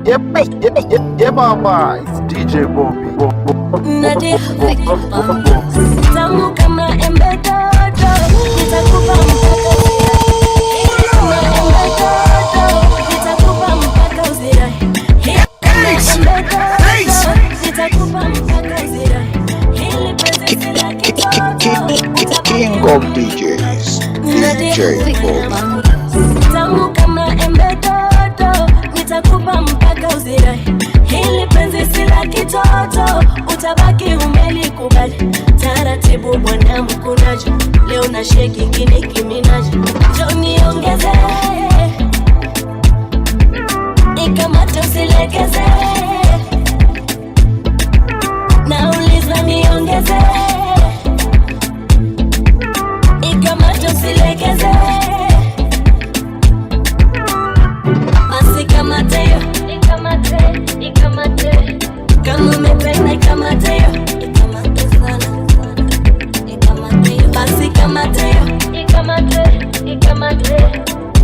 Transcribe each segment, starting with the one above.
Yeah, mama, it's DJ Bobby. Tamu kama embe dodo, nitakupa mpaka uzira. King of DJs, DJ Bobby. Tamu kama embe dodo, nitakupa mpaka uzira. Hili penzi si la kitoto, utabaki umelikubali. Taratibu bwana mkunaji, leo na sheki Nicki Minaj. Njoo niongeze, ikamate usilegeze. Nauliza niongeze, ikamate usilegeze. Basi kamate yo, ikamate. Kama umependa ikamate yo, ikamate sana. Ikamate yo, basi kamate yo, ikamate.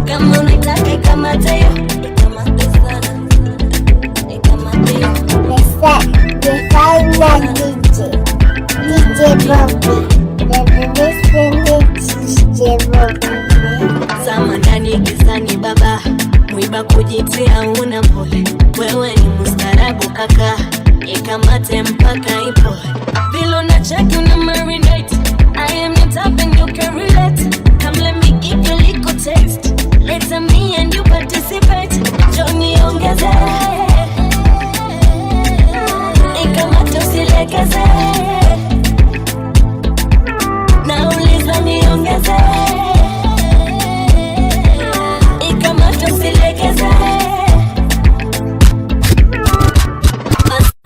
Kama unataka ikamate yo, ikamate sana. Ikamate yo. The final DJ Bobby. DJ Bobby. Sama ndani gizani baba, mwiba kujitia una mpole. Wewe ni mustarabu kaka, ikamate mpaka ipo. Vilo na chaki una marinate, I am your type and you can relate. Come let me give you a little taste, later me and you participate. Njoo niongeze, ikamate usilegeze. Nauliza niongeze, ikamate usilegeze.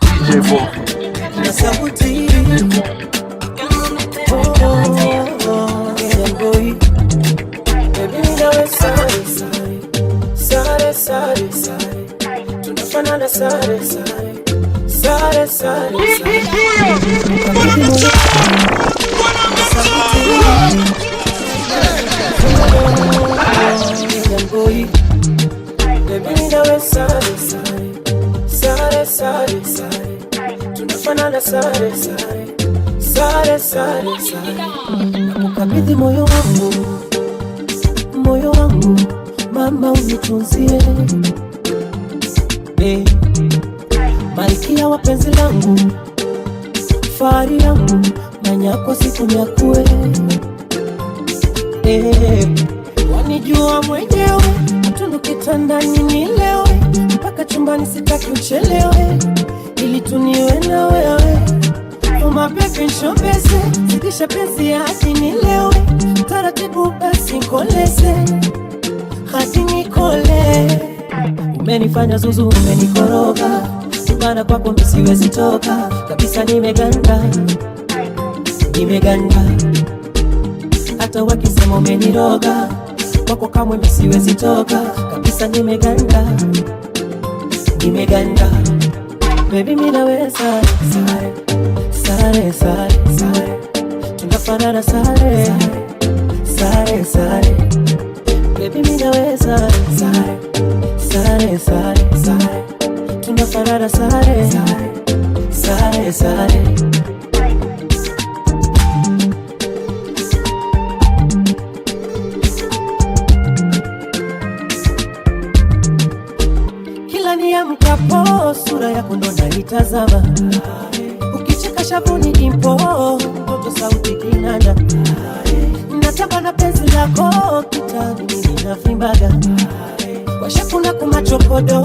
DJ Bobby. Nakukabidhi moyo wangu, mama unitunzie. Malkia wa penzi langu, fahari yangu, manyako siku nyakue. Wanijua mwenyewe, tundu kitandani nilewe, mpaka chumbani sitaki uchelewe, ili tuniwe na wewe. Uma baby nshobeze, zidisha penzi hadi nilewe, taratibu basi nkoleze, hadi nikole. Umenifanya zuzu, umenikoroga, subana kwako misiwezi toka, kabisa nimeganda. Hata wakisema umeniroga, kwako kamwe misiwezi toka, kabisa nimeganda. Baby minaweza, sare, tunafanana sare. Baby minaweza, sare, tunafanana sare. Kila niamkapo sura yako ndo naitazama, ukicheka shavuni impo, mtoto sauti kinanda. Nataka na penzi lako kitani mimi nafimbaga, washakuna kumachokodo,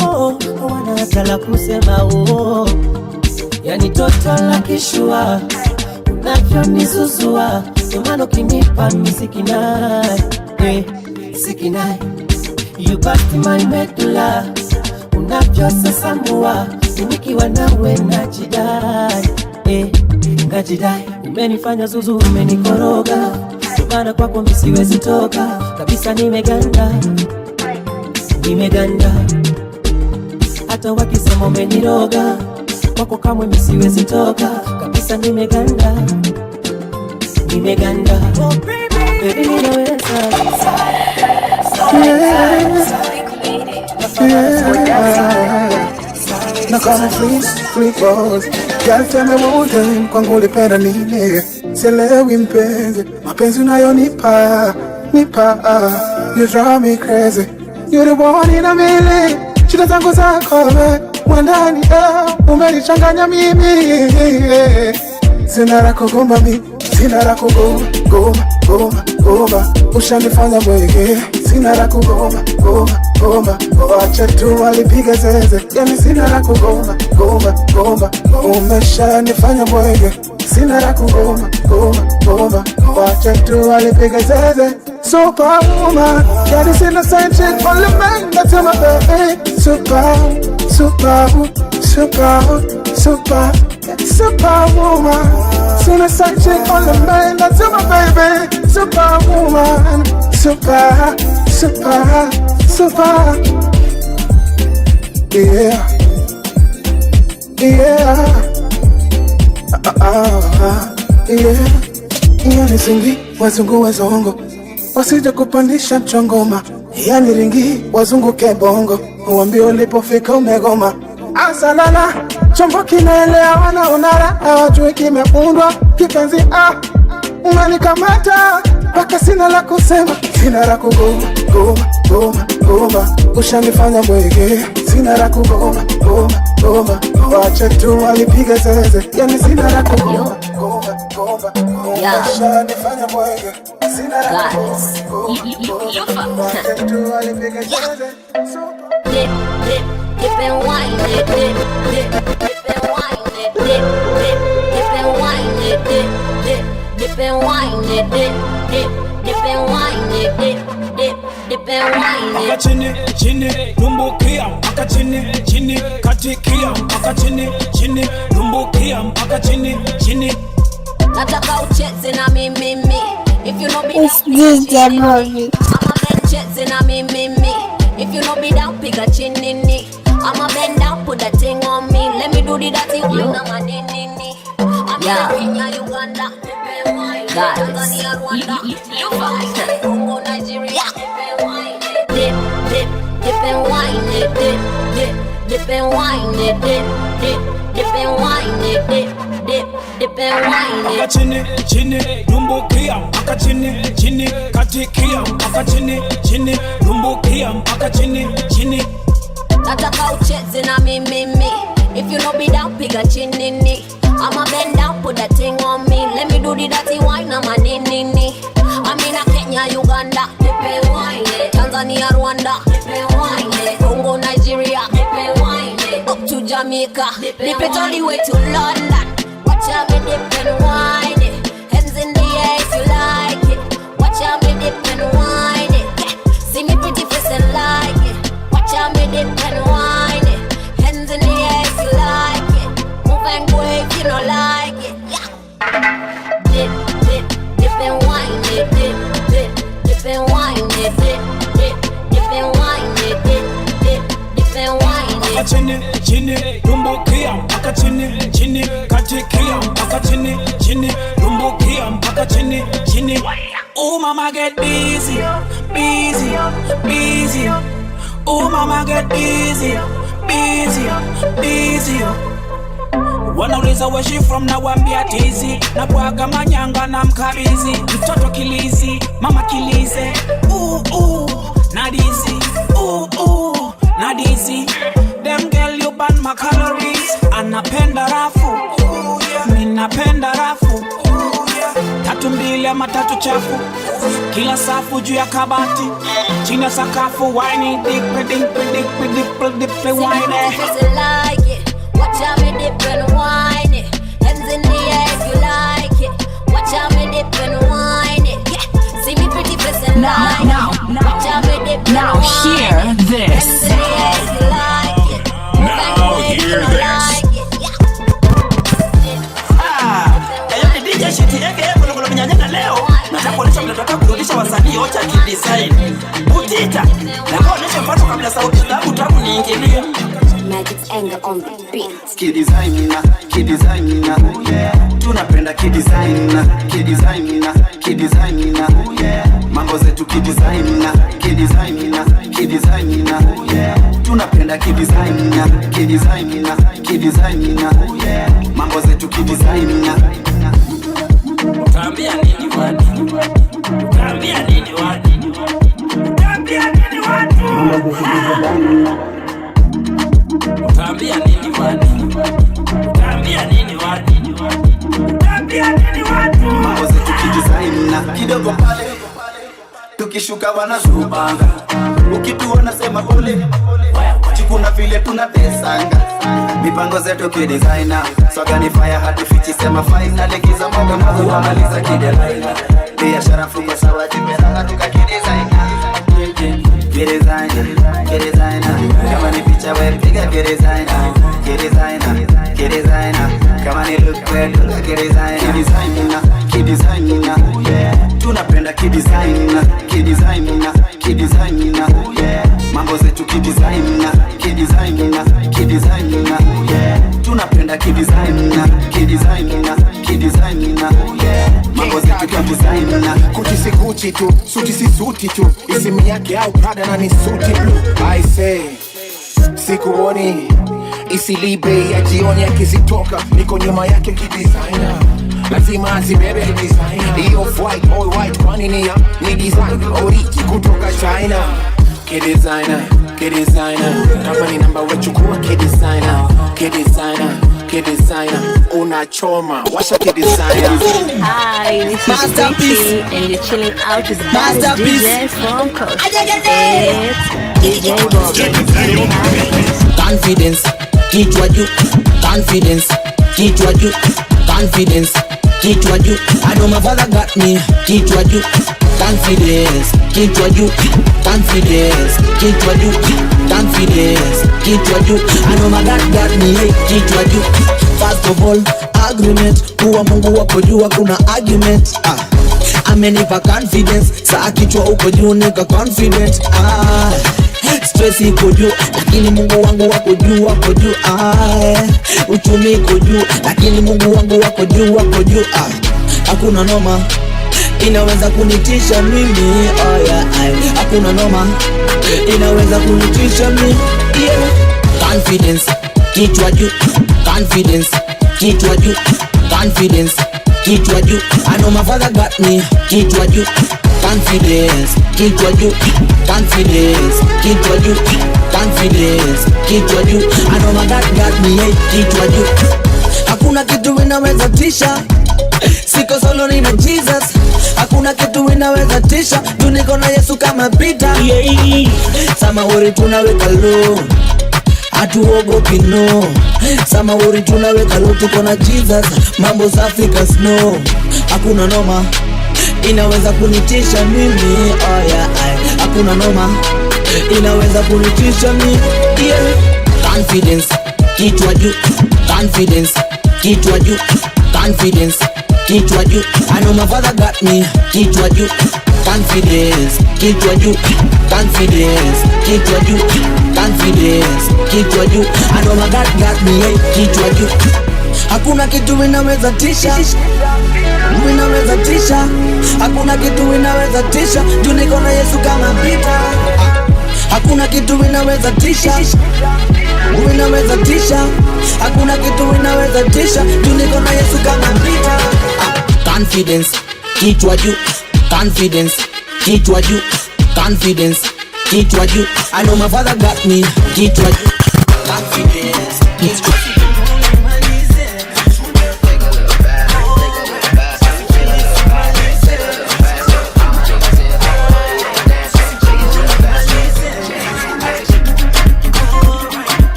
wana hata la kusema oo. Yani toto la kishua, unavyonizuzua, ndomano kinipa misikinai. Sikinai, you bust my medulla, unavyosasamua, nikiwa nawe najidai. Umenifanya zuzu, umenikoroga, subana kwako misiwezi toka, kabisa nimeganda. Hata wakisema umeniroga, kwako kamwe misiwezi toka, kabisa nimeganda. Oh baby ninaweza, na kama free balls. Girl tell me one time, kwangu ulipenda nini? Sielewi mpenzi, mapenzi unayonipa you drive me crazy. You're the one in a million. Shida zangu zako mwandani, umenichanganya mimi. Sina la kugomba mimi, sina la kugomba. Ushanifanya bwege, sina la kugomba. Wacha tu walipiga zeze, yani sina la kugomba. Umeshanifanya bwege, sina la kugomba. Wacha tu walipiga zeze. Superwoman, yeah, this innocent chick, only man that's my baby. Superwoman, innocent chick, only man that's my baby. Superwoman, super, yeah. Yani singi, wazungu wazongo, wasije kupandisha mchongoma. Yani ringi, wazunguke bongo, uambie ulipofika umegoma. Asalala, chombo kinaelea wanaonara, hawajui kimefundwa kipenzi. Unanikamata, mpaka sina la kusema, sina la kugoma. Ushanifanya bwege, sina la kugoma. Wacha tu walipiga zeze, yani sina la kugoma. Ushanifanya bwege, sina la kugoma. Wacha tu walipiga zeze. Dip and wine it, dip and wine it, dip and wine it, dip and wine it, dip and wine it, dip and wine it. Aka chini, lumbukia, aka chini, katikia, aka chini, lumbukia, aka chini. Nataka ucheze na mimi, if you know me. It's DJ Bobby. I'ma cheze na mimi, if you know me down, piga chinini. I'ma bend down, put that thing on me. Let me do the dirty one, I'm a nini. I'm in Kenya, Uganda, Tanzania, Rwanda, Congo, Nigeria. Dip and wine it, dip and wine it, dip and wine it, dip and wine it. Aka chini, lumbukia, aka chini, katikia, aka chini, lumbukia, aka chini. Nataka ucheze na mimi, if you know me down, piga chinini. I'ma bend down, put that thing on me. Let me do the dirty wine, I'm a nini. I'm in Kenya, Uganda, dip and wine it. Tanzania, Rwanda, dip and wine it. Congo, Nigeria, dip and wine it. Up to Jamaica, dip it all the way to London. Watch out me dip and wine it. Hands in the air if you like it. Watch out me dip and wine it. Yeah. See me pretty face and like it. Watch out me dip and wine it. Hands in the air if you like it. Move and go if you don't like it. Yeah. Dip and wine it. Dip and wine it. Dip and wine it. Dip and wine it. Aka chini, lumbukia, aka chini, katikia, aka chini, lumbukia, aka chini. Oh mama get busy. Oh mama get busy. Wanauliza where she from na wambia tizi. Na bwaga manyanga na mkabizi. Mtoto kilizi, mama kilize. Nadizi. Nadizi. Them girl you burn my calories. Anapenda rafu. Minapenda rafu. Tatu mbili ama tatu chafu. Kila safu juu ya kabati. Chini ya sakafu. Wine dip wine. Watch out me dip and wine it. Hands in the air if you like it. Watch out me dip and wine it. Yeah. See me pretty face and like it. Watch out me dip and wine it. Hear this. Hands in the air if you like it. Now hear this. DJ shiti yake kuna mnyanyana leo. Nataka kuonesha mnataka kurudisha wasanii wote ya kidesign. Utita. Na kuonesha mfano kabla sauti zangu tabu niingilie. Magic's anger on the beat. Kidesigner, oh yeah. Tunapenda kidesigner, oh yeah. Mambo zetu kidesigner, oh yeah. Tunapenda kidesigner. kidesigner. Mambo zetu kidesigner. Utaambia nini watu? Utaambia nini watu? Utaambia nini watu? Utaambia nini watu? Utaambia nini watu? Utaambia nini watu? Mambo zetu kidesigner. Kidogo pale tukishuka wanazubanga. Ukituona sema pole. Chikuna vile tunatesanga. Mipango zetu kidesigner. Soga ni fire hadi fichi sema final. Lekiza moga mazu wamaliza kidesigner. Biashara funga sawa jiperanga tuka kidesigner. Kidesigner, kidesigner. Kama ni picha we piga kidesigner. Kidesigner, kidesigner. Kama ni look we tuka kidesigner. Kidesigner, kidesigner. Tunapenda kidesigner. Kidesigner, kidesigner. Mambo zetu kidesigner. Kidesigner, kidesigner. Tunapenda kidesigner. Kidesigner, kidesigner. Mambo zetu kidesigner. Kuchi si Gucci tu, suti si suti tu. Isimi yake au Prada na ni suti blue. I say sikuoni isilibe ya jioni akizitoka. Niko nyuma yake kidesigner. Lazima azibebe kidesigner. Iyo white, all white, kwani ni design origi kutoka China. Kidesigner, kidesigner. Company number wechukua kidesigner. Kidesigner, kidesigner. Unachoma, washa kidesigner. Hi, this is Richie and you're chilling out with the best DJ from Coast. It's DJ Bobby. Confidence, kichwa juu. Confidence, kichwa juu. Confidence, kichwa juu. I know my father got me. Kichwa juu. Confidence, kichwa juu. Confidence, kichwa juu. Confidence, kichwa juu. I know my God got me. Kichwa juu. First of all, agreement. Kuwa Mungu wako juu hakuna argument. Amenipa confidence. Saa kichwa uko juu nika confident. Stress iko juu, lakini Mungu wangu wako juu, wako juu. Uchumi iko juu, lakini Mungu wangu wako juu, wako juu. Hakuna noma inaweza kunitisha mimi. Hakuna noma inaweza kunitisha mimi. Confidence, kichwa juu. Confidence, kichwa juu. Confidence, kichwa juu. I know my father got me. Kichwa juu. Confidence, kichwa juu. Confidence, kichwa juu. Confidence, kichwa juu. I know my God got me. Kichwa juu. Hakuna kitu inaweza tisha. Siko solo nina Jesus. Hakuna kitu inaweza tisha. Tuniko na Yesu kama Peter. Sama wori tunaweka low. Hatuogopi no. Sama wori tunaweka low. Tuko na Jesus. Mambo safi ka snow. Hakuna noma inaweza kunitisha mimi. Hakuna noma inaweza kunitisha mimi. Confidence, kichwa juu. Confidence, kichwa juu. Confidence, kichwa juu. I know my father got me. Kichwa juu. Confidence, kichwa juu. Confidence, kichwa juu. Confidence, kichwa juu. I know my God got me. Kichwa juu. Hakuna kitu inaweza tisha. Inaweza tisha. Hakuna kitu inaweza tisha. Juu niko na Yesu kama Peter. Hakuna kitu inaweza tisha. Inaweza tisha. Hakuna kitu inaweza tisha. Juu niko na Yesu kama Peter. Confidence, kichwa juu. Confidence, kichwa juu. Confidence, kichwa juu. I know my father got me. Kichwa juu. Confidence, kichwa juu.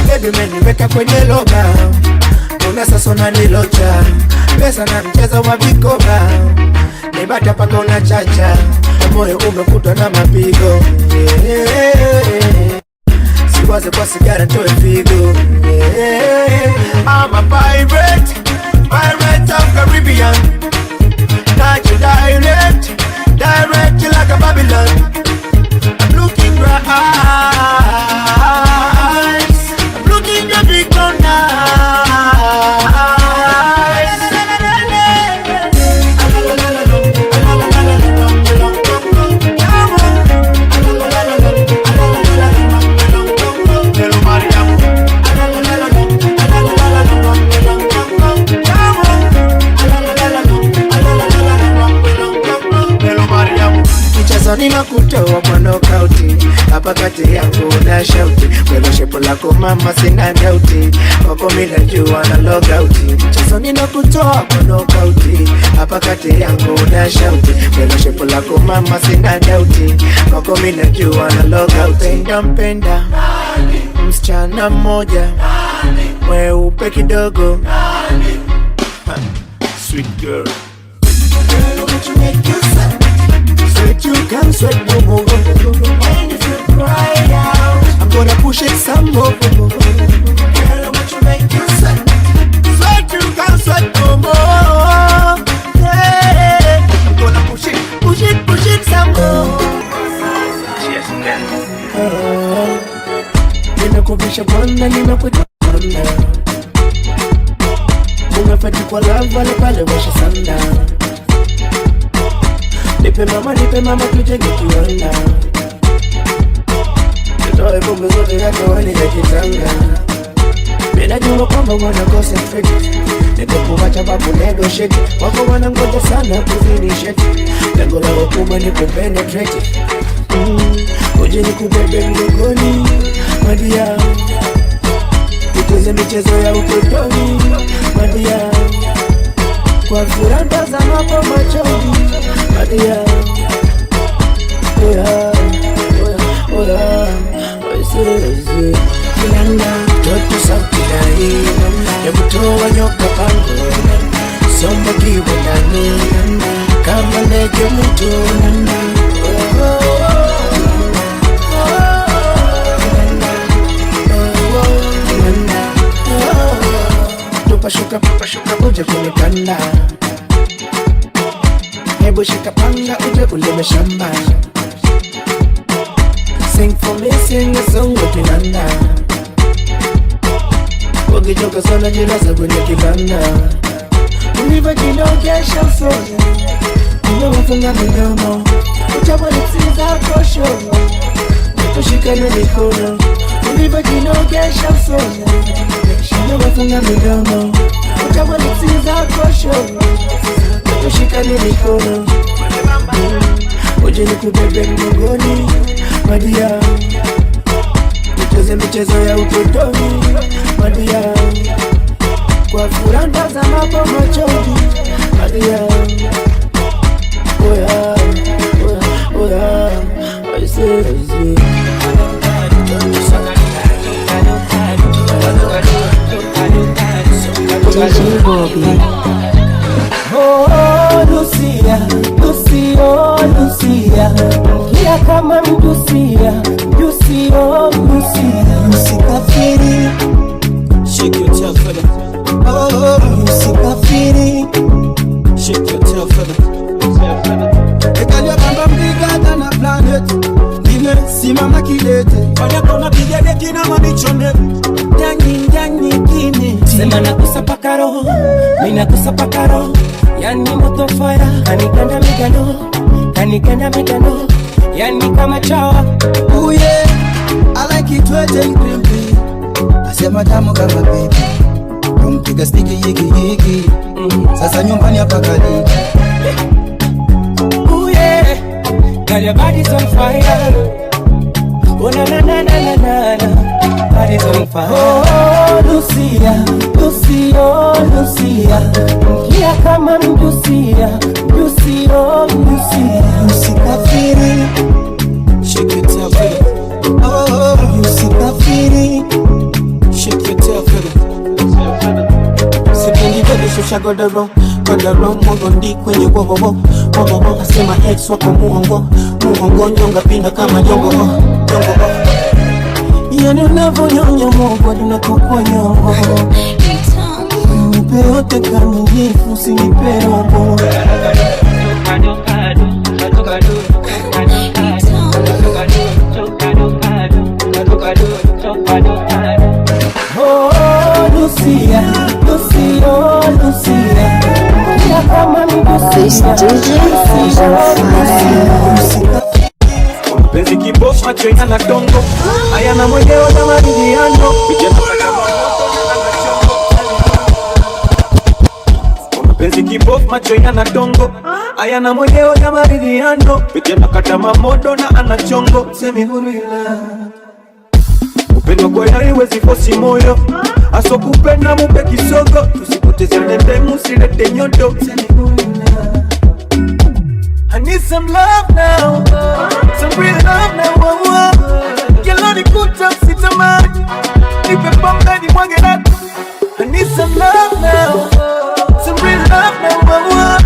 Baby umeniweka kwenye loga. Una sasa na nilocha. Pesa na mchezo wa vikoba. Nibata paka unachacha. Moyo umekutwa na mapigo. Siwaze kwa sigara toe figo. I'm a pirate. Pirate of Caribbean. Not you direct. Direct you like a Babylon. I'm looking right. I'm looking your big brown eyes. kati yangu na shauti. Wewe shepu lako mama sina doubt. Wako mimi najua na log out. Mchezo ninakutoa kwa knockout. Hapa kati yangu na shauti. Wewe shepu lako mama sina doubt. Wako mimi najua na log out. Mpenda msichana mmoja mweupe kidogo. Sweet girl. Girl, would you make you sad? Sweat you can sweat no more. And if you cry out, I'm gonna push it some more. Girl, would you make you sad? Sweat you can sweat no more. Yeah, I'm gonna push it some more. Yes, man. Ninakubisha bwana, ninakuja bwana. Unafati kwa love wale pale washa sanda. Nipe mama tujenge kiwanda. Tutoe bongo zote yake wani ya kitanga. Mina jua kwamba wana concentrate. Niko kuwacha babu negotiate. Wako wana ngoja sana kufinishate. Lengo la wakubwa ni kupenetrate. Uje ni kubebe mgogoni madia. Tucheze michezo ya utotoni madia. Kwa furanda za mapo machoni madia. Oya oise Kilanda toto sauti dai ya kutoa nyoka pango. Somba kiwa ndani kama ndege mtu. Pashuka uje kunikanda. Hebu shika panga uje ulime shamba. Sing for me, sing a song with Kinanda. Ukichoka sana jilaza kwenye kibanda. Uliva kinogesha usoni. Unawafunga midomo. Uchapa lipsi zako shono. Tushikane mikono. Uliva kinogesha usoni. Unawafunga midomo. Uchapa lipsi zako shono. Tushikane mikono. Uje nikubebe mgongoni madia. Tucheze michezo ya utotoni madia. Kwa furanda za mapo machoni madia. Oya oise DJ Bobby. Oh, Lucia, Lucio, Lucia. Kia kama mdusia, Lucio, Lucia. Usikafiri, Shake your tail feather. oh, usikafiri. Shake your tail feather. Ekalia bamba mbiga na planet. Nime simama kilete. Fanya kona piga deki na mamichone. Nyanyi kine. Sema nakusa pakaro, mina kusa pakaro. Yani moto fire, kaniganda migano. Yani kama chawa. Oh yeah, I like it wet and crimpy. Asema tamu kama baby. Kumpiga stiki yiki. Sasa nyumbani hapa kali. Oh yeah, got your body's on fire. Oh na na na na na na, body's on fire. Oh Lucia, Lucio, Lucia. Kia kama mdusia, Lucio, Lucia. Usikafiri, Shake your tail feather. oh usikafiri. Shake your tail feather. Sipendi bebe shusha godoro. Mungo ndi kwenye wowowo. Asema ex wako muongo. Nyonga pinda kama jongo. Yani unavonyonya mongo ninakukwa nyongo. Nipe yote kamilifu usinipe robo. Oh Lucia, Lucio, Lucia. Kia kama mdusia. Penzi kibofu macho yana dongo. Ayana mwendeo na maridhiano. Penzi kibofu macho yana dongo, ayana mwenyewe ya maridhiano, peke nakata mamodo na anachongo, semi hurila. Upendo kwa yari wezi fosi moyo, aso kupenda mupe kisogo, tusipoteze nende musilete nyodo, semi hurila. I need some love now, some real love now. Yellow ni kuta sitamani, nipe pombe ni mwage ratu. I need some love now, some real love now.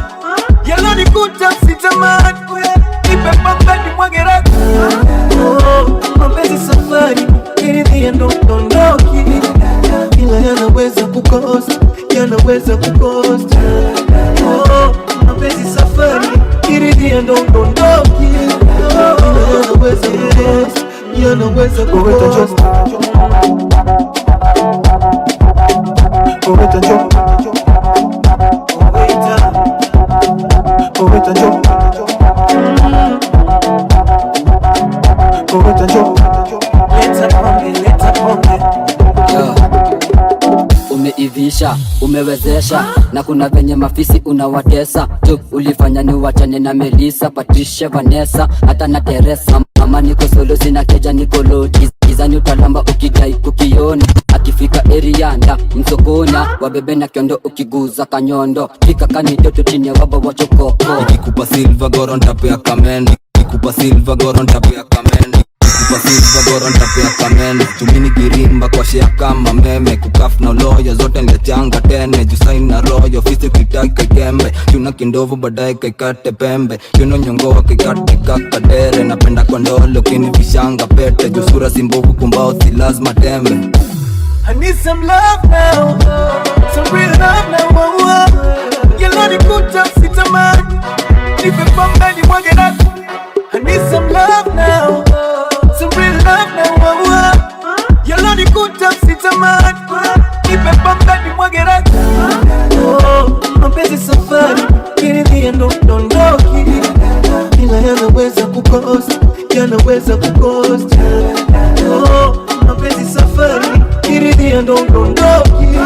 Yellow ni kuta sitamani, nipe pombe ni mwage ratu. Mapenzi safari, kiridhia ndondoki, ila yanaweza kukosa, yanaweza kukosa. Mapenzi safari, kiridhia ndondoki, ila yanaweza kukosa, yanaweza kukosa. Umeivisha, umewezesha, na kuna venye mafisi unawatesa tu. Ulifanya ni wachane na Melissa, Patricia, Vanessa, hata na Teresa. Mama niko solo, sina keja, niko lodi. Kizani utalamba ukidai kukiona. Akifika erianda, msokonya, wabebe na kiondo ukiguza kanyondo. Fika kanidoto chini ya waba wachokoko. Ikikupa silver goron tapu ya kameni, ikikupa silver goron tapu ya kameni, ikikupa silver goron tapu ya kameni. Tumini girimba kwa shea kama meme, kukaf na loyo zote nliachanga tene. Jusain na royo, fisi kitaki kaikembe, yuna kindovu badai kaikate pembe, yuno nyongoa kaikate kakadere. Napenda kwa ndolo kini vishanga pete, jusura simbovu kumbao si lazima tembe. I need some love now, some real love now. Yellow ni kuta sitamani, nipe pombe ni mwage ratu. I need some love now, some real love now. Yellow ni kuta sitamani, nipe pombe ni mwage ratu. Mapenzi safari, kiridhia ndondoki, ila yanaweza kukosa, yanaweza kukosa. Mapenzi safari, kiridhia ndondoki, ila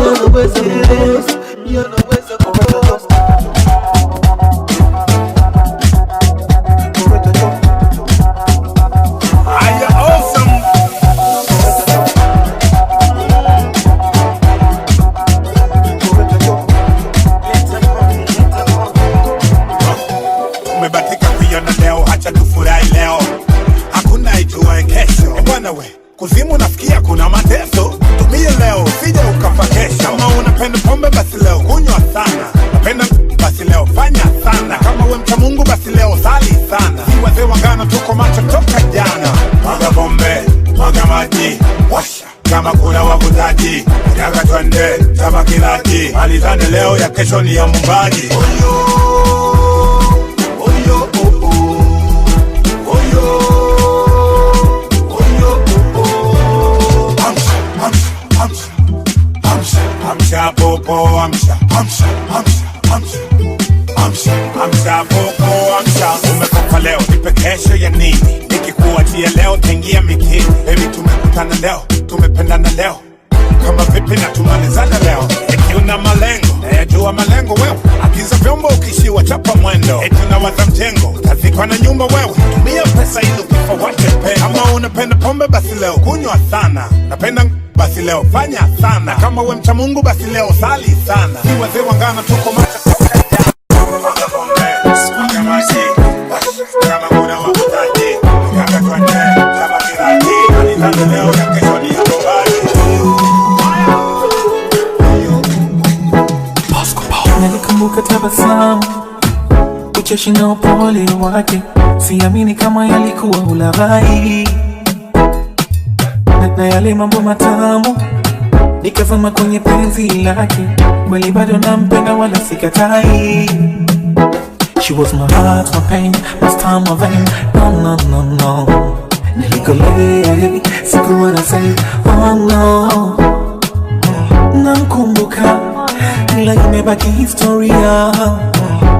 yanaweza kukosa, yanaweza kukosa. Kuzimu nafikia kuna mateso, tumie leo usije ukafa kesho. Kama unapenda pombe basi leo kunywa sana, napenda basi leo fanya sana. Kama we mcha Mungu basi leo sali sana. Si wazee wangana tuko macho toka jana. Mwaga pombe, mwaga maji, washa kama kuna wavutaji, yaga twende kama kilaji. Malizane leo ya kesho ni ya mumbaji. Oyo, oyo, oh, oh. Oyo. Amsha popo, amsha, amsha, amsha, amsha, amsha, amsha popo, amsha. Umekopa leo, nipe kesho ya nini? Nikikuachia leo, tengia mikini. Baby tumekutana leo, tumependana leo, kama vipi na tumalizana leo. Eti una malengo, nayajua malengo wewe. Agiza vyombo ukishiwa chapa mwendo. Eti unawaza mjengo, utazikwa na nyumba wewe. Tumia pesa ili ukifa wache pe. Kama unapenda pombe basi leo kunywa sana, napenda basi leo fanya sana. Kama we mcha Mungu basi leo sali sana. Si wazee wangana tuko macho toka jana. Mwaga pombe, mwaga maji, kama kuna wavutaji, yaga twende kama kilaji. Malizane leo ya kesho ni ya mumbaji. Nalikumbuka tabasamu, ucheshi na upole wake, siamini kama yalikuwa ulaghai. Na yale mambo matamu, nikazama kwenye penzi lake, kweli bado nampenda wala sikatai. She was my heart, my pain, my star, my vein, no, no, no, no. Nilikolei, sikuwa na say, oh no. Namkumbuka, ila imebaki historia,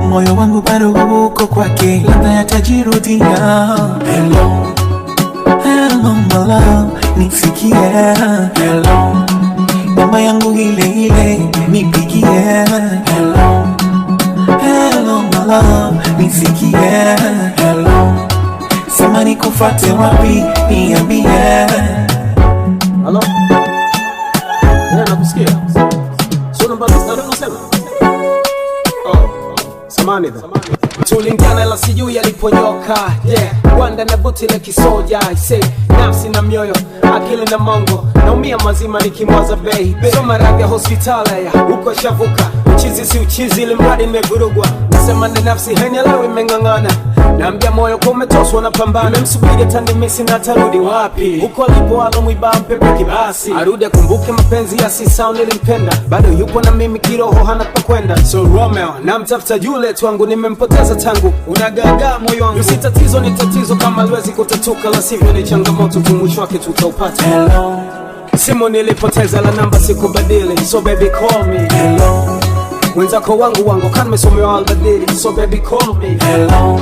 moyo wangu bado uko kwake, labda yatajirudia. Hello, hello my love, nisikie. Hello, namba yangu ile ile, nipigie. Hello, love, nisikie. Hello, sema nikufate wapi, niambie. Hello? Nakusikia. Sio namba unasema? Samani dha. Tulingana la sijui aliponyoka. Yeah, wanda na buti la kisoja. I say, nafsi na mioyo, akili na mongo. Naumia mazima nikimwaza baby. So maradhi ya hospitali ya huko shavuka. Uchizi si uchizi ili mradi imevurugwa. Nasema na nafsi hainielewi imeng'ang'ana. Naambia moyo kwa umetoswa na pambana. Nimemsubiri tandimisi na tarudi wapi. Huko alipo alomwiba mpepe kibasi. Arudi akumbuke mapenzi ya sisa nilimpenda. Bado yupo na mimi kiroho hana pa kwenda. So Romeo namtafuta Juliet wangu nimempoteza tangu. Unagagaa moyo wangu. Si tatizo ni tatizo kama liwezi kutatuka. La sivyo ni changamoto tu mwisho wake tutaupata. Hello, simu nilipoteza la namba sikubadili. So baby call me. Hello, wenzako wangu kan mesomewa albadili. So baby call me. Hello,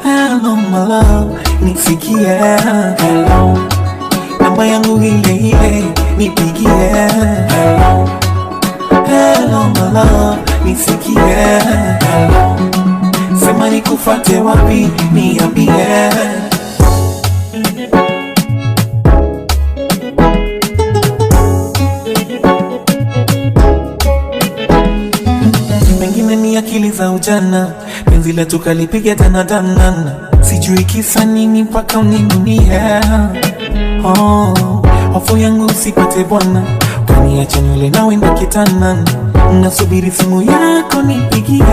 hello my love, nisikie. Hello, namba yangu ile nipigie. Hello, hello my love, nisikie. Hello, sema nikufate wapi, niambie. Pengine ni akili za ujana, penzi letu kalipiga tanatana. Sijui kisa nini mpaka uninunie. Hofu yangu usipate bwana, kaniacha nywele na wenda kitana. Nasubiri simu yako nipigie.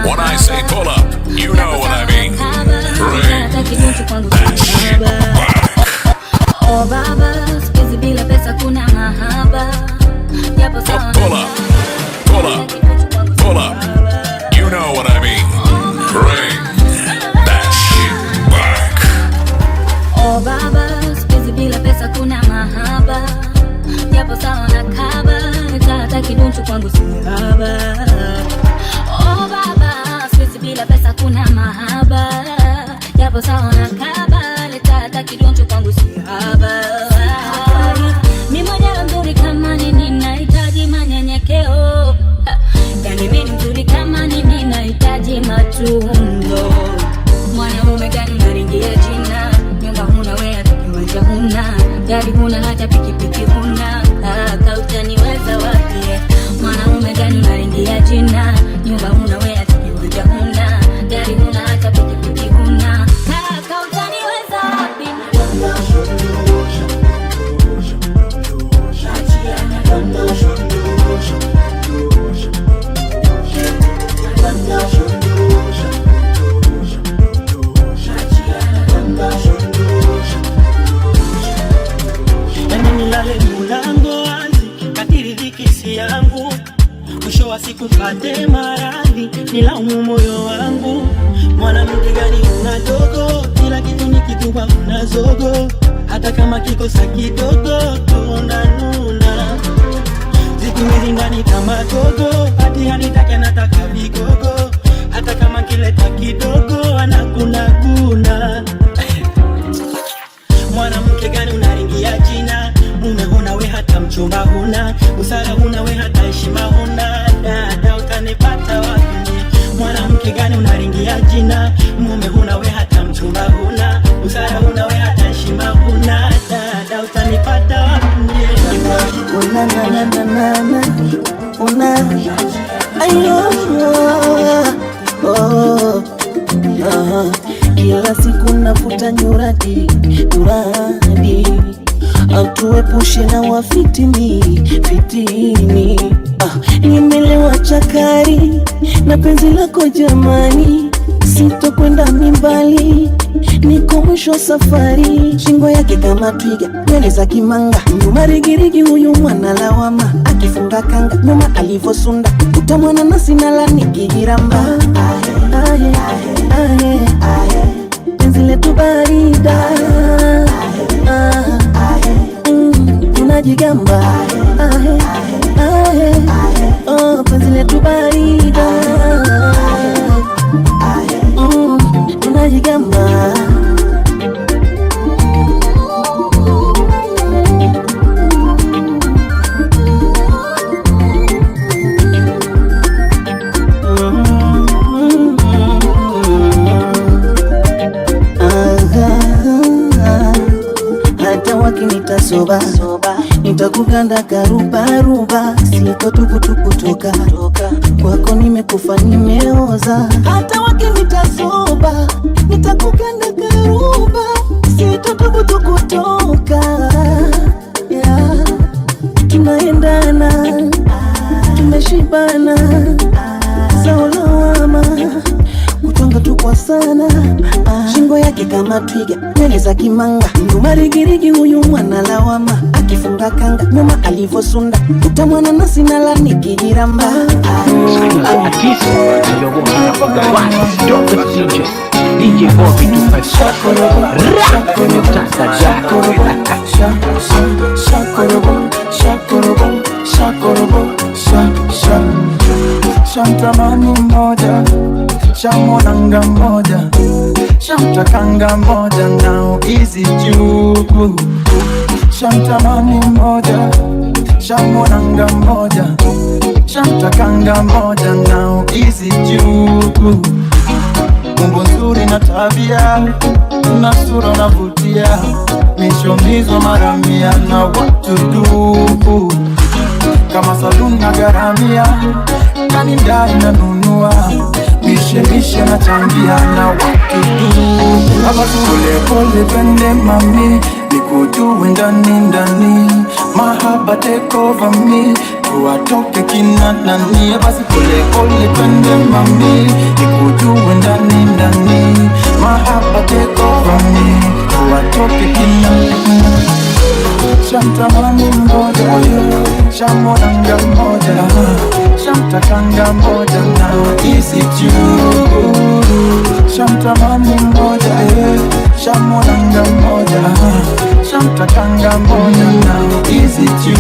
When I say pull up, you know what I mean. Bring that shit back. Oh baba, sikizi bila pesa kuna mahaba. Yapo sawa. Pull up, pull up, pull up. You know what I mean. Bring that shit back. Oh baba, sikizi bila pesa kuna mahaba. Yapo sawa na kaba, nitata kidunchu kwangu si haba. Oh baba, sikizi bila pesa kuna mahaba. Yapo sawa na kaba, nitata kidunchu kwangu si haba. Ni mwenyewe mzuri kama nini, nahitaji manyenyekeo. Yani mimi mzuri kama nini, nahitaji matunzo. Mwanamume gani unaringia jina? Nyumba huna wewe, kiwanja huna, gari huna, hata pikipiki huna. Kaka utaniweza wapi? Mwanamume gani unaringia jina? Nyumba huna wewe, kiwanja huna, gari huna, hata pikipiki huna. Kaka utaniweza wapi? Yani nilale mulango wazi, kadiri dhiki yangu. Mwisho wa siku pate maradhi, nilaumu moyo wangu. Mwanamke gani una dogo, kila kitu ni kituba una zogo. Hata kama kikosa kidogo, tunanuna. Ziku hizi ndani kama gogo, hati hanitake nataka vigogo. Hata kama kileta kidogo, anakunaguna. Mwanamke gani unaringia jina? Mume huna we hata mchumba huna, usara huna we hata heshima huna. Dada utanipata wapi? Mwanamke gani unaringia jina? Mume huna we hata mchumba huna, usara huna we hata heshima huna. Dada utanipata wapi? Una na na na na na, una ayo oh. Kila siku nafuta nyuradi, atuepushe na fitini. Nimelewa chakari na penzi lako jamani, sitokwenda mimbali, niko mwisho safari. Shingo yake kama twiga, nywele za kimanga, nyuma rigirigi, huyu mwana lawama. Akifunga kanga, nyuma alivosunda, utamwana nasi nala nikijiramba. Penzi letu barida, tunajigamba oh penzi letu barida tunajigamba Soba, nitakuganda karuba, siko tukutukutoka kwako nimekufa nimeoza. Hata wakinita soba, nitakuganda karuba, siko tukutukutoka. Yeah. Tunaendana, tumeshibana, saolawama kutonga tu kwa sana. Shingo yake kama twiga, nywele za kimanga, nyuma rigirigi huyu mwana lawama. Akifunga kanga, nyuma alivosunda, utamwana nasi nala nikijiramba. DJ Bobby 254 Shamtamani moja, shamonanga moja, shamtakanga moja, now easy juu. Shamtamani moja, shamonanga moja, shamtakanga moja, now easy juu. Umbo nzuri na tabia, una sura unavutia, mishomizo mara mia na what to do. Kama saluni na garamia, kani ndai na nunua, mishe na changia na what to do. Aba pole pende mami, nikujue ndani, mahaba take over me, tuwatoke kina nani. Aba pole pende mami, nikujue ndani, mahaba take over me, tuwatoke kina nani. Shamtamani moja, shamonanga moja, shamtakanga moja, now easy juu. Shamtamani moja, shamonanga moja, shamtakanga moja, now easy juu.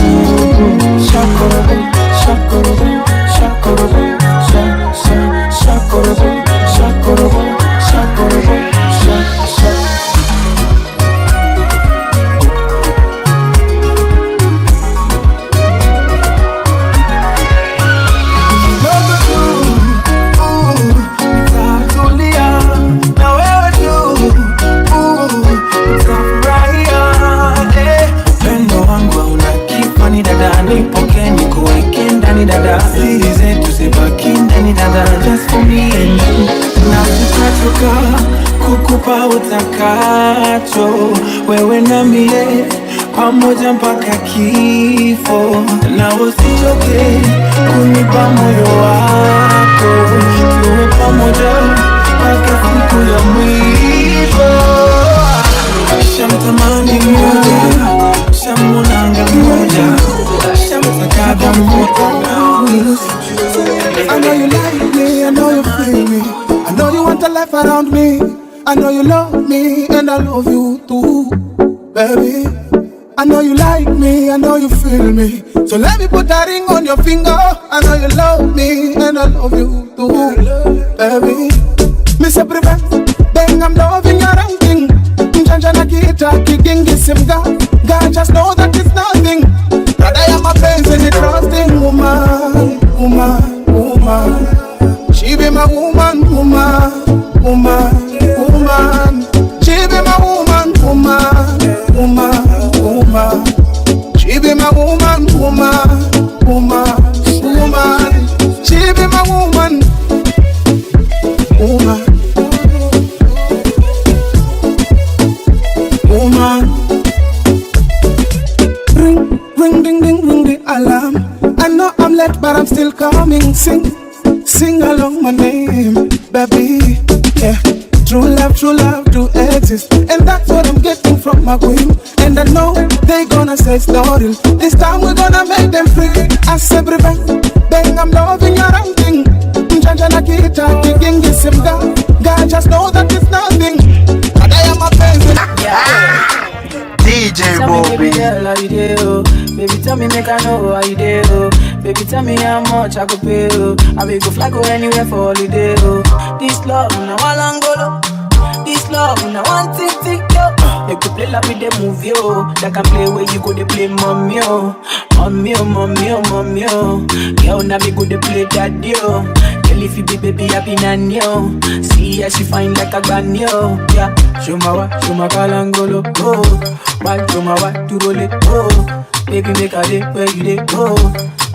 Shakorobe, shakorobe, shakorobe, shakorobe, shakorobe, shakorobe, nipoke nikuweke ndani dada, siri zetu zibaki ndani dada, just for me and you. Na tutatoka kukupa utakacho, wewe na mie pamoja mpaka kifo, na usichoke kunipa moyo wako, tuwe pamoja mpaka siku ya mwisho. Shamtamani moja, shamonanga moja, I know you like me, I know you feel me, I know you want a life around me, I know you love me and I love you too, baby. I know you like me, I know you feel me, so let me put that ring on your finger. I know you love me and I love you too, baby. Mr. Prevent, then I'm loving your ranking. Mjanjana kita kigingi simga, God just know that it's nothing. That I am a friend and a trusting woman, woman, woman. She be my woman, woman, woman, woman. She be my woman, woman, woman, woman. She be my woman, woman, woman, woman. She be my woman, woman, woman. Ring, ding, ding, ring the alarm. I know I'm late, but I'm still coming. Sing along my name, baby. Yeah, true love do exist, and that's what I'm getting from my queen. And I know they gonna say it's not real. This time we're gonna make them free. I say, bang, I'm loving your ranking. Mjanjana kita kigingi simga. God just know that it's nothing. But I am a peasant. DJ Tell me, baby Bobby. girl, how you dey, oh? Baby, tell me, make I know how you dey, oh. Baby, tell me how much I could pay, oh. I will go fly, go anywhere for holiday, oh. This love, now I long go, this love, now one thing, yo. They could play like with the movie, oh. That can play where you go, they play mommy, oh. Mommy, oh, mommy, oh, mommy, oh. Girl, now me go, they play daddy, oh. Girl, if you be baby, I be nanny, oh. See how she fine like a granny, oh. Yeah, show my kalangolo, oh. Why, show my what to roll it, oh. Baby, make a day where you dey, oh.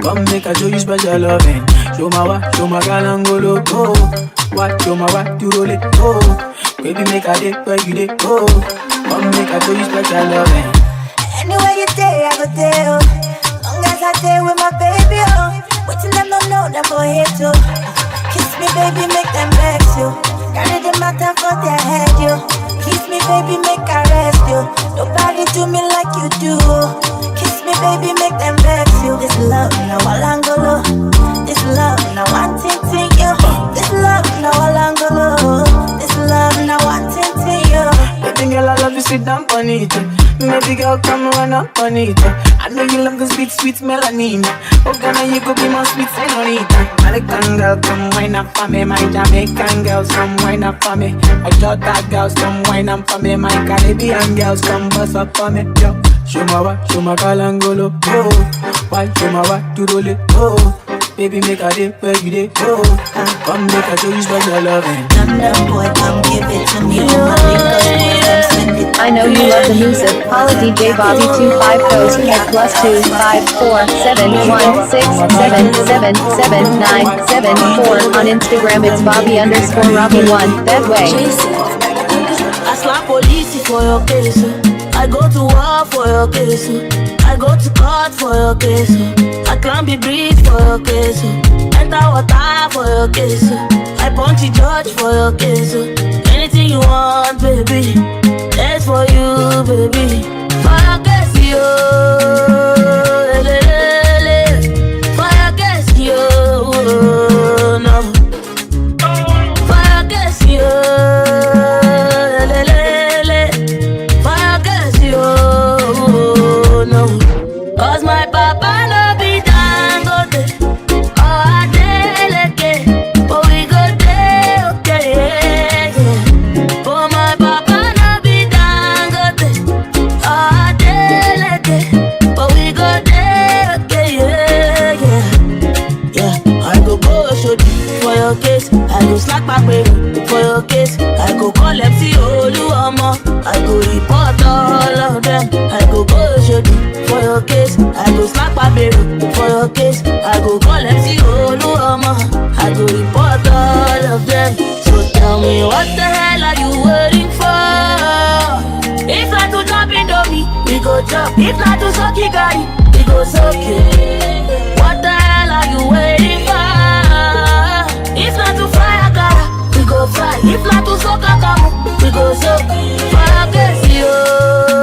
Come make a show you special loving. Show my kalangolo, oh. Why, show my what to roll it, oh. Baby, make a day where you dey, oh. Come make a show you special loving. Anywhere you day, I go there, oh. Long as I stay with my baby, oh. Waiting them don't know them go hate you. Kiss me, baby, make them vex you. Carry the matter for their head, you. Kiss me, baby, make I rest you. Nobody do me like you do. Kiss me, baby, make them vex you. This love, now Alangolo. This love, now one thing you. This love, now Alangolo. This love, now one thing you. Baby girl, I love you, sit down on it. Baby girl, come run up on it. I know you love the sweet, sweet melanin. Oh, Ghana, you go be my sweet senorita. American girl, come wine up for me. My Jamaican girls, come wine up for me. My Jota girls, come wine up for me. My Caribbean girls, come bust up for me. Yo, show my kalangolo, oh. Why, show my what to roll it, oh. Baby, make a day where you dey, oh. Come make a show you special loving. Boy, come give it to me. I know you love the music. Holla DJ Bobby 25 goes at +2 5 4 7 1 6 7 7 7 9 7 4. On Instagram it's Bobby_Robbie1. That way. I slap police for your case. I go to war for your case. I go to court for your case. I climb the bridge for your case. Enter water for your case. I punch the judge for your case. Anything you want, baby, that's for you, baby. For your case, yo. For your case, yo. No. For your case, yo. Cause my papa no be Dangote, oh Adeleke, but we go there, okay, yeah. But my papa no be Dangote, oh Adeleke, but we go there, okay, yeah. Yeah, I go Oshodi for your case, I go slack my baby for your case, I go call MC Oluomo, I go report all of them, I go Oshodi for your case, I go slap my baby for your case, I go call MC Oluomo, I go report all of them. So tell me, what the hell are you waiting for? If not to jump into me, we go jump. If not to suck it, guy, we go suck it. What the hell are you waiting for? If not to fly a car, we go fly. If not to suck a car, we go suck. For your case, yo.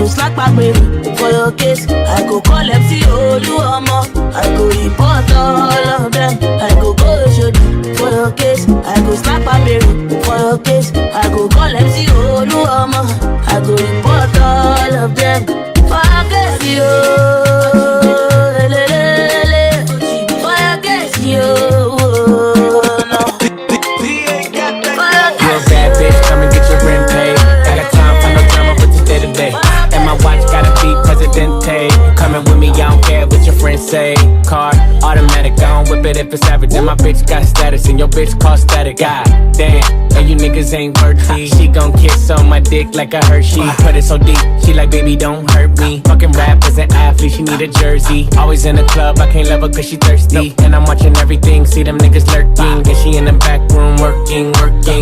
Slack my baby for your case. I go call MC Oluomo, I go report all of them. I go Oshodi for your case. I go slap my baby for your case. I go call MC Oluomo, I go report all of them. For your case, yo. For your case, yo. You're a bad bitch, come and get your rent paid. I got time for no drama, but today to day. My watch gotta be Presidente. Coming with me, I don't care what your friends say. Car, automatic, I don't whip it if it's average. And my bitch got status, and your bitch call static. God damn, and you niggas ain't worthy. She gon' kiss on my dick like a Hershey. Put it so deep, she like, baby, don't hurt me. Fucking rappers and athletes, she need a jersey. Always in the club, I can't love her cause she thirsty. And I'm watching everything, see them niggas lurking. And she in the back room working.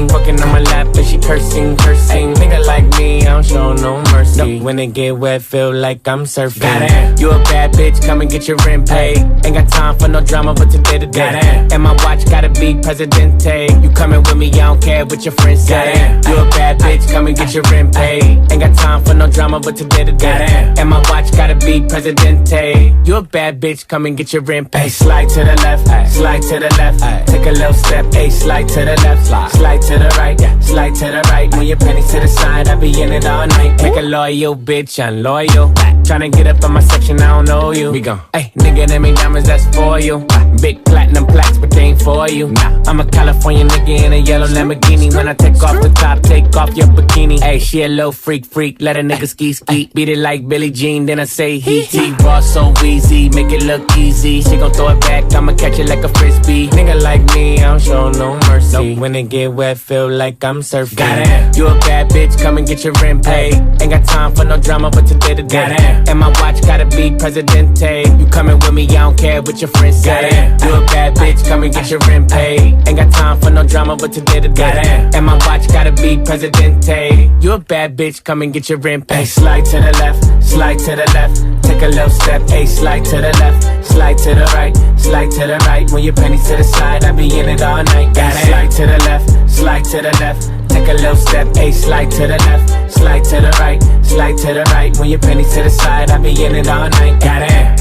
Fucking on my lap, and she cursing. Nigga like me, I don't show no mercy. When it get wet, feel like I'm surfing. Goddamn, you a bad bitch, come and get your rent paid. Ain't got time for no drama, but today to day. And my watch gotta be Presidente. You coming with me, I don't care what your friends say. You a bad bitch, come and get your rent paid. Ain't got time for no drama, but today to day. And my watch gotta be Presidente. You a bad bitch, come and get your rent paid. Slide to the left, slide to the left. Take a little step, slide to the left, slide to the right, slide to the right. Move your pennies to the side, I be in it all night. Make a loyal bitch unloyal. Tryna get up on my section, I don't know you. We gon' nigga, them ain't diamonds, that's for you. Big platinum plaques, but they ain't for you. I'm a California nigga in a yellow Lamborghini. When I take off the top, take off your bikini. Ayy, she a little freak, let a nigga ski. Beat it like Billie Jean, then I say he raw so easy, make it look easy. She gon' throw it back, I'ma catch it like a frisbee. Nigga like me, I don't show no mercy. When it get wet, feel like I'm surfing. Goddamn, you a bad bitch, come and get your rent paid. Ain't got time for no drama, but today to day. And my watch gotta be Presidente. You coming with me, I don't care what your friends say. You a bad bitch, come and get your rent paid. Ain't got time for no drama, but today to day. And my watch gotta be Presidente. You a bad bitch, come and get your rent paid. Slide to the left, slide to the left. Take a little step, slide to the left, slide to the right, slide to the right. When your pennies to the side, I be in it all night. Slide to the left, slide to the left. Take a little step, slide to the left, slide to the right, slide to the right. When your pennies to the side, I be in it all night. Got it.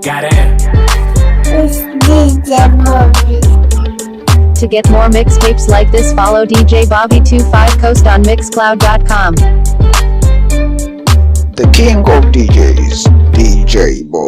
Got it. It's DJ Bobby. To get more mixtapes like this, follow DJ Bobby25 Coast on Mixcloud.com. The king of DJs, DJ Bobby.